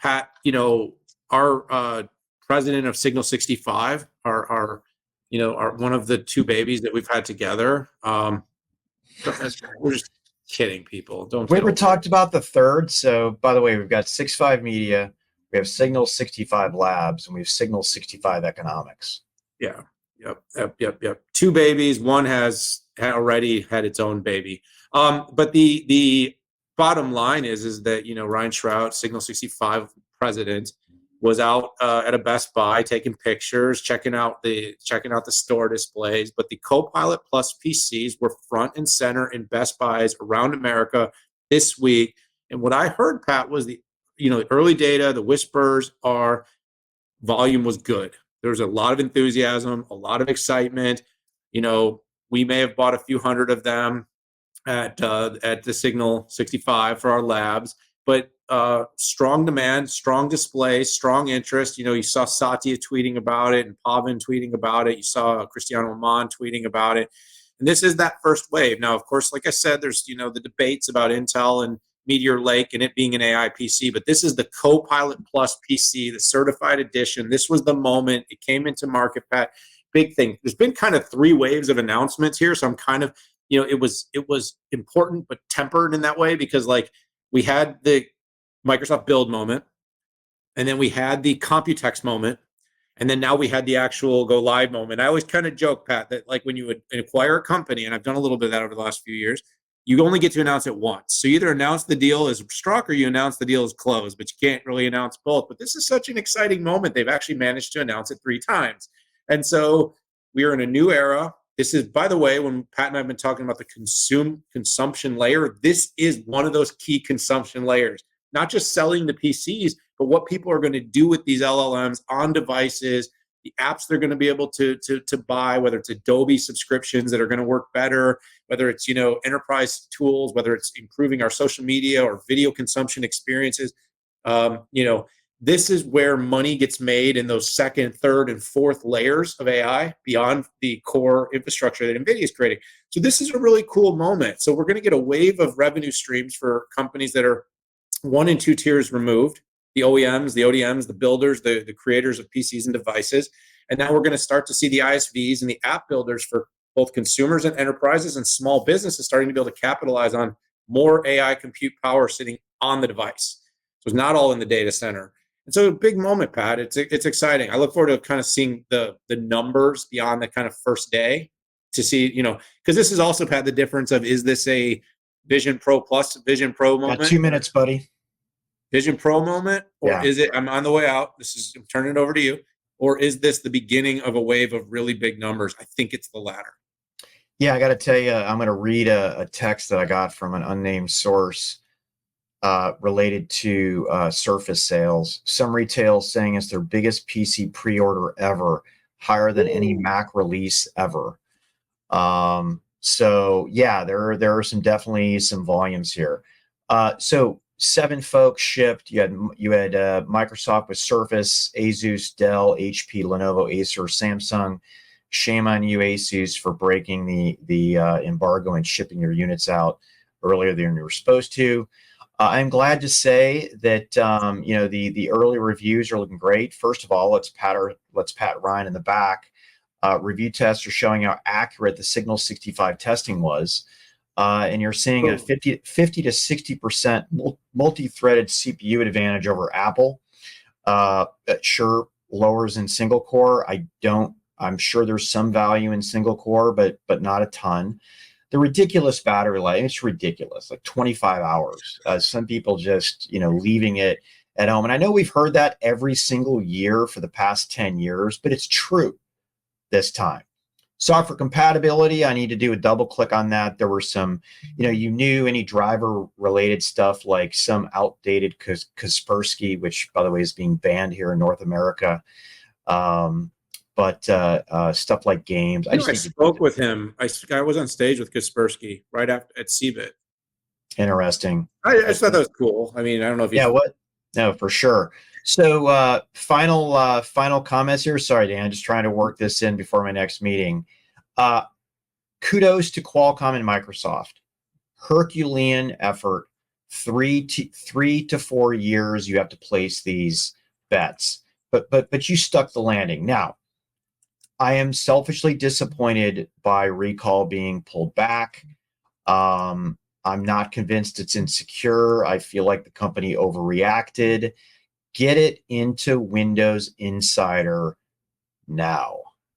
Pat, our president of Signal 65, our one of the two babies that we've had together. We're just kidding, people. Don't. We ever talked about the third? So, by the way, we've got 65 Media, we have Signal 65 Labs, and we have Signal 65 Economics. Yeah. Yep. Two babies. One has already had its own baby. But the bottom line is that Ryan Shrout, Signal 65 president, was out at a Best Buy taking pictures, checking out the store displays. But the Copilot Plus PCs were front and center in Best Buys around America this week. And what I heard, Pat, was the early data, the whispers are volume was good. There was a lot of enthusiasm, a lot of excitement. We may have bought a few hundred of them at the Signal 65 for our labs, but strong demand, strong display, strong interest. You saw Satya tweeting about it and Pavan tweeting about it. You saw Cristiano Amon tweeting about it. And this is that first wave. Now, of course, like I said, there's, the debates about Intel and Meteor Lake and it being an AI PC, but this is the Copilot Plus PC, the certified edition. This was the moment it came into market, Pat. Big thing. There's been kind of three waves of announcements here. So I'm kind of, it was important, but tempered in that way, because we had the Microsoft Build moment, and then we had the Computex moment, and then now we had the actual go live moment. I always kind of joke, Pat, that when you would acquire a company, and I've done a little bit of that over the last few years, you only get to announce it once. So you either announce the deal is struck or you announce the deal is closed, but you can't really announce both. But this is such an exciting moment. They've actually managed to announce it 3 times. And so we are in a new era. This is, by the way, when Pat and I have been talking about the consumption layer, this is one of those key consumption layers. Not just selling the PCs, but what people are going to do with these LLMs on devices, the apps they're going to be able to buy, whether it's Adobe subscriptions that are going to work better, whether it's enterprise tools, whether it's improving our social media or video consumption experiences. This is where money gets made in those second, third, and fourth layers of AI beyond the core infrastructure that NVIDIA is creating. So this is a really cool moment. So we're going to get a wave of revenue streams for companies that are 1 and 2 tiers removed, the OEMs, the ODMs, the builders, the creators of PCs and devices. And now we're going to start to see the ISVs and the app builders for both consumers and enterprises and small businesses starting to be able to capitalize on more AI compute power sitting on the device. So it's not all in the data center. And so a big moment, Pat. It's exciting. I look forward to kind of seeing the numbers beyond the kind of first day to see, because this is also, Pat, the difference of, is this a Vision Pro Plus, Vision Pro moment? Got 2 minutes, buddy. Vision Pro moment, or is it, I'm on the way out, I'm turning it over to you, or is this the beginning of a wave of really big numbers? I think it's the latter. Yeah, I got to tell you, I'm going to read a text that I got from an unnamed source related to Surface sales. Some retail saying it's their biggest PC pre-order ever, higher than any Mac release ever. So yeah, there are definitely some volumes here. So 7 folks shipped. You had Microsoft with Surface, Asus, Dell, HP, Lenovo, Acer, Samsung. Shame on you, Asus, for breaking the embargo and shipping your units out earlier than you were supposed to. I'm glad to say that the early reviews are looking great. First of all, let's pat Ryan in the back. Review tests are showing how accurate the Signal 65 testing was. And you're seeing a 50 to 60% multi-threaded CPU advantage over Apple. That sure lowers in single core. I'm sure there's some value in single core, but not a ton. The ridiculous battery life, it's ridiculous, like 25 hours. Some people just, leaving it at home. And I know we've heard that every single year for the past 10 years, but it's true this time. Software compatibility, I need to do a double click on that. There were some, you knew any driver related stuff like some outdated Kaspersky, which by the way is being banned here in North America. But stuff like games. I spoke with him. I was on stage with Kaspersky right after at CeBIT. Interesting. I just thought that was cool. I mean, I don't know if you. Yeah, what? No, for sure. So final comments here. Sorry, Dan, just trying to work this in before my next meeting. Kudos to Qualcomm and Microsoft. Herculean effort 3 to 4 years you have to place these bets. But you stuck the landing. Now, I am selfishly disappointed by recall being pulled back. I'm not convinced it's insecure. I feel like the company overreacted. Get it into Windows Insider now.